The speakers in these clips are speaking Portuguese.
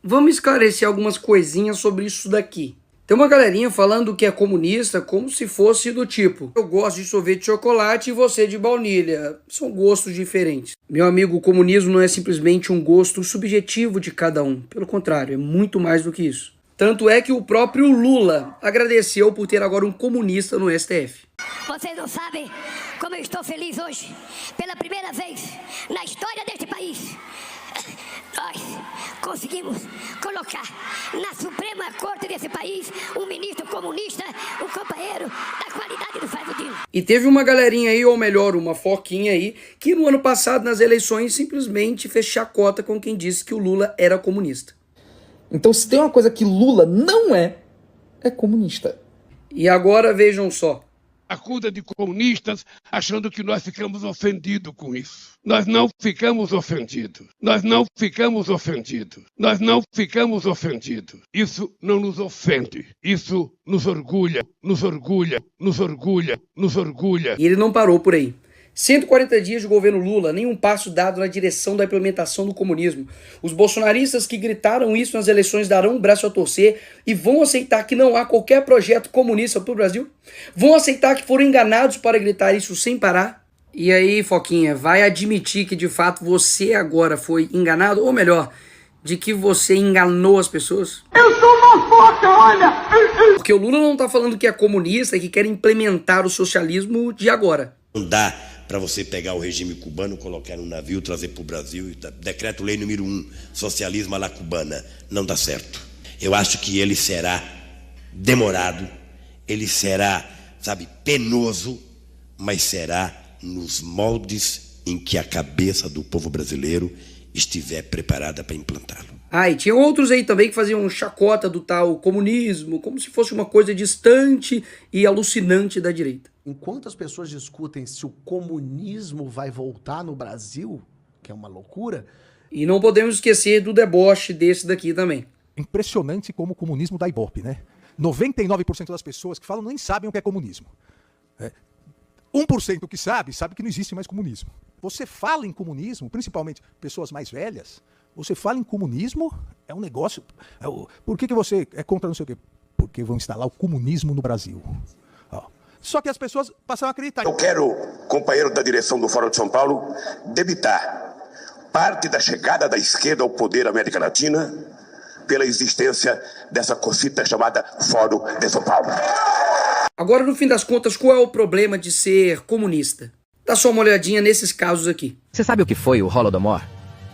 Vamos esclarecer algumas coisinhas sobre isso daqui. Tem uma galerinha falando que é comunista como se fosse do tipo: eu gosto de sorvete de chocolate e você de baunilha. São gostos diferentes. Meu amigo, o comunismo não é simplesmente um gosto subjetivo de cada um. Pelo contrário, é muito mais do que isso. Tanto é que o próprio Lula agradeceu por ter agora um comunista no STF. Vocês não sabem como eu estou feliz hoje. Pela primeira vez na história deste país, nós conseguimos colocar na Suprema Corte desse país um ministro comunista, um companheiro da qualidade do Flávio Dino. E teve uma galerinha aí, ou melhor, uma foquinha aí, que no ano passado, nas eleições, simplesmente fez chacota com quem disse que o Lula era comunista. Então, se tem uma coisa que Lula não é comunista. E agora vejam só. Acusa de comunistas, achando que nós ficamos ofendidos com isso. Nós não ficamos ofendidos. Nós não ficamos ofendidos. Nós não ficamos ofendidos. Isso não nos ofende. Isso nos orgulha, nos orgulha, nos orgulha, nos orgulha. E ele não parou por aí. 140 dias de governo Lula, nenhum passo dado na direção da implementação do comunismo. Os bolsonaristas que gritaram isso nas eleições darão um braço a torcer e vão aceitar que não há qualquer projeto comunista para o Brasil? Vão aceitar que foram enganados para gritar isso sem parar? E aí, Foquinha, vai admitir que de fato você agora foi enganado? Ou melhor, de que você enganou as pessoas? Eu sou uma foca, olha! Porque o Lula não tá falando que é comunista e que quer implementar o socialismo de agora. Não dá para você pegar o regime cubano, colocar no navio, trazer para o Brasil, e decreto-lei número 1, socialismo à la cubana, não dá certo. Eu acho que ele será demorado, ele será, penoso, mas será nos moldes em que a cabeça do povo brasileiro estiver preparada para implantá-lo. E tinha outros aí também que faziam chacota do tal comunismo, como se fosse uma coisa distante e alucinante da direita. Enquanto as pessoas discutem se o comunismo vai voltar no Brasil, que é uma loucura... E não podemos esquecer do deboche desse daqui também. Impressionante como o comunismo dá ibope, né? 99% das pessoas que falam nem sabem o que é comunismo. 1% que sabe que não existe mais comunismo. Você fala em comunismo, principalmente pessoas mais velhas, você fala em comunismo, é um negócio... Por que você é contra não sei o quê? Porque vão instalar o comunismo no Brasil. Só que as pessoas passam a acreditar. Eu quero, companheiro da direção do Fórum de São Paulo, debitar parte da chegada da esquerda ao poder da América Latina pela existência dessa cosita chamada Fórum de São Paulo. Agora, no fim das contas, qual é o problema de ser comunista? Dá só uma olhadinha nesses casos aqui. Você sabe o que foi o Holodomor?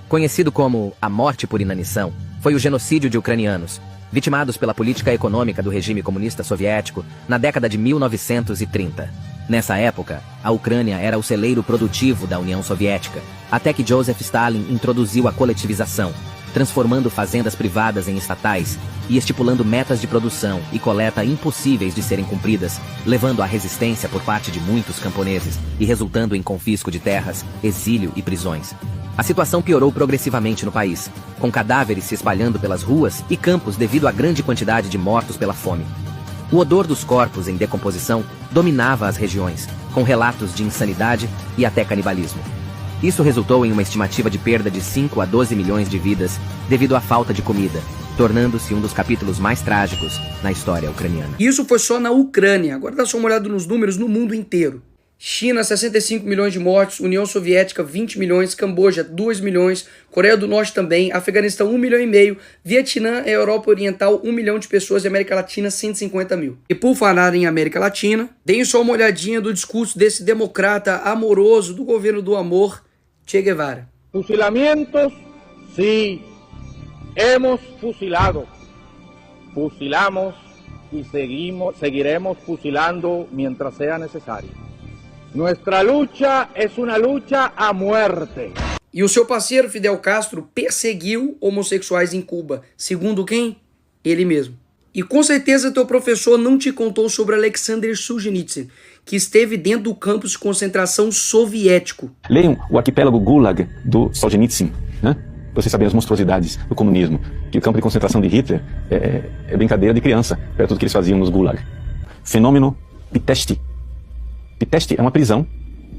Conhecido como a morte por inanição, foi o genocídio de ucranianos, vitimados pela política econômica do regime comunista soviético na década de 1930. Nessa época, a Ucrânia era o celeiro produtivo da União Soviética, até que Joseph Stalin introduziu a coletivização, transformando fazendas privadas em estatais e estipulando metas de produção e coleta impossíveis de serem cumpridas, levando à resistência por parte de muitos camponeses e resultando em confisco de terras, exílio e prisões. A situação piorou progressivamente no país, com cadáveres se espalhando pelas ruas e campos devido à grande quantidade de mortos pela fome. O odor dos corpos em decomposição dominava as regiões, com relatos de insanidade e até canibalismo. Isso resultou em uma estimativa de perda de 5 a 12 milhões de vidas devido à falta de comida, tornando-se um dos capítulos mais trágicos na história ucraniana. Isso foi só na Ucrânia. Agora dá só uma olhada nos números no mundo inteiro. China, 65 milhões de mortes, União Soviética, 20 milhões, Camboja, 2 milhões, Coreia do Norte também, Afeganistão, 1,5 milhão, Vietnã, Europa Oriental, 1 milhão de pessoas e América Latina, 150 mil. E por falar em América Latina, deem só uma olhadinha do discurso desse democrata amoroso do governo do amor, Che Guevara. Fusilamientos, sí, hemos fusilado, fusilamos y seguiremos fusilando mientras sea necesario. Nuestra lucha es una lucha a muerte. E o seu parceiro Fidel Castro perseguiu homossexuais em Cuba. Segundo quem? Ele mesmo. E com certeza teu professor não te contou sobre Alexander Solzhenitsyn, que esteve dentro do campo de concentração soviético. Leiam o arquipélago Gulag do Solzhenitsyn, né? Vocês sabem as monstruosidades do comunismo, que o campo de concentração de Hitler é brincadeira de criança, perto do que eles faziam nos Gulag. Fenômeno Pitești. Pitești é uma prisão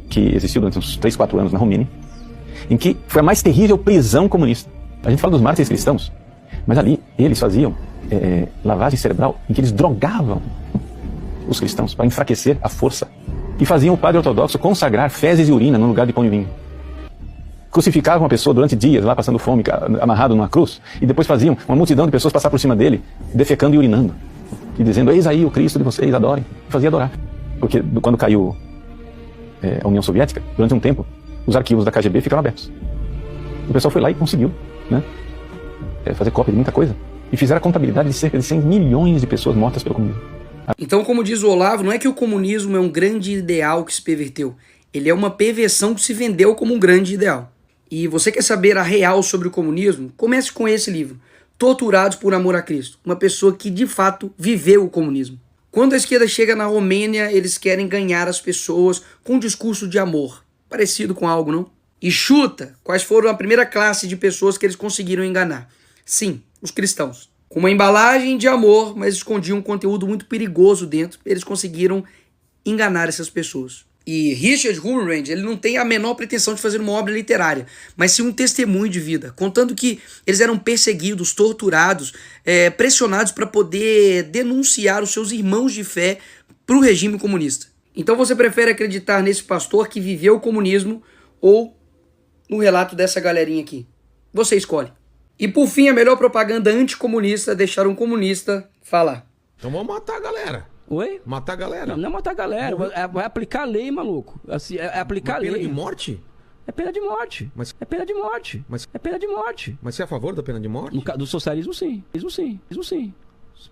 que existiu durante uns 3, 4 anos na Romênia, em que foi a mais terrível prisão comunista. A gente fala dos mártires cristãos, Mas ali eles faziam lavagem cerebral em que eles drogavam os cristãos para enfraquecer a força. E faziam o padre ortodoxo consagrar fezes e urina no lugar de pão e vinho. Crucificavam uma pessoa durante dias lá passando fome, amarrado numa cruz, e depois faziam uma multidão de pessoas passar por cima dele, defecando e urinando. E dizendo, eis aí o Cristo de vocês, adorem. E fazia adorar. Porque quando caiu a União Soviética, durante um tempo, os arquivos da KGB ficaram abertos. O pessoal foi lá e conseguiu, né, fazer cópia de muita coisa. E fizeram a contabilidade de cerca de 100 milhões de pessoas mortas pelo comunismo. Então, como diz o Olavo, não é que o comunismo é um grande ideal que se perverteu. Ele é uma perversão que se vendeu como um grande ideal. E você quer saber a real sobre o comunismo? Comece com esse livro, Torturados por Amor a Cristo. Uma pessoa que, de fato, viveu o comunismo. Quando a esquerda chega na Romênia, eles querem ganhar as pessoas com um discurso de amor. Parecido com algo, não? E chuta quais foram a primeira classe de pessoas que eles conseguiram enganar. Sim, os cristãos. Com uma embalagem de amor, mas escondiam um conteúdo muito perigoso dentro, eles conseguiram enganar essas pessoas. E Richard Wurmbrand, ele não tem a menor pretensão de fazer uma obra literária, mas sim um testemunho de vida, contando que eles eram perseguidos, torturados, pressionados para poder denunciar os seus irmãos de fé para o regime comunista. Então você prefere acreditar nesse pastor que viveu o comunismo ou no relato dessa galerinha aqui? Você escolhe. E por fim, a melhor propaganda anticomunista é deixar um comunista falar. Então vamos matar a galera. Oi? Matar a galera. Não é matar a galera, vai aplicar a lei, maluco. Assim, aplicar a lei. Pena de morte? É pena de morte. Mas é pena de morte. Mas é pena de morte. Mas você é a favor da pena de morte? Do socialismo, sim. Isso sim. Isso sim.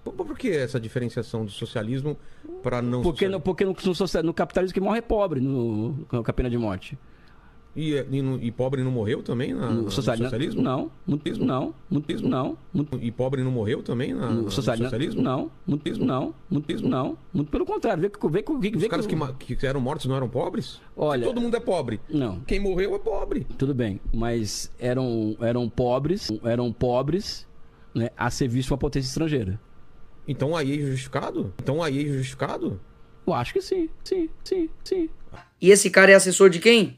Por que essa diferenciação do socialismo para não... Porque no capitalismo que morre é pobre com a pena de morte. E pobre não morreu também no socialismo? Não. E pobre não morreu também no socialismo? Não. Muito pelo contrário. Os caras que eram mortos não eram pobres? Olha, todo mundo é pobre. Não. Quem morreu é pobre. Tudo bem, mas eram pobres, né, a serviço de uma potência estrangeira. Então aí é justificado? Eu acho que sim. E esse cara é assessor de quem?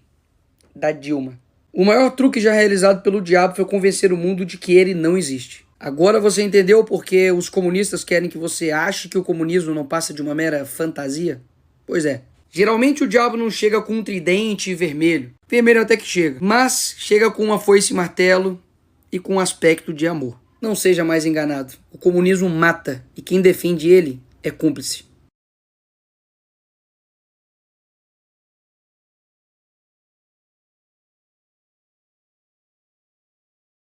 Da Dilma. O maior truque já realizado pelo diabo foi convencer o mundo de que ele não existe. Agora você entendeu porque os comunistas querem que você ache que o comunismo não passa de uma mera fantasia? Pois é. Geralmente o diabo não chega com um tridente vermelho. Vermelho até que chega. Mas chega com uma foice e martelo e com um aspecto de amor. Não seja mais enganado. O comunismo mata e quem defende ele é cúmplice.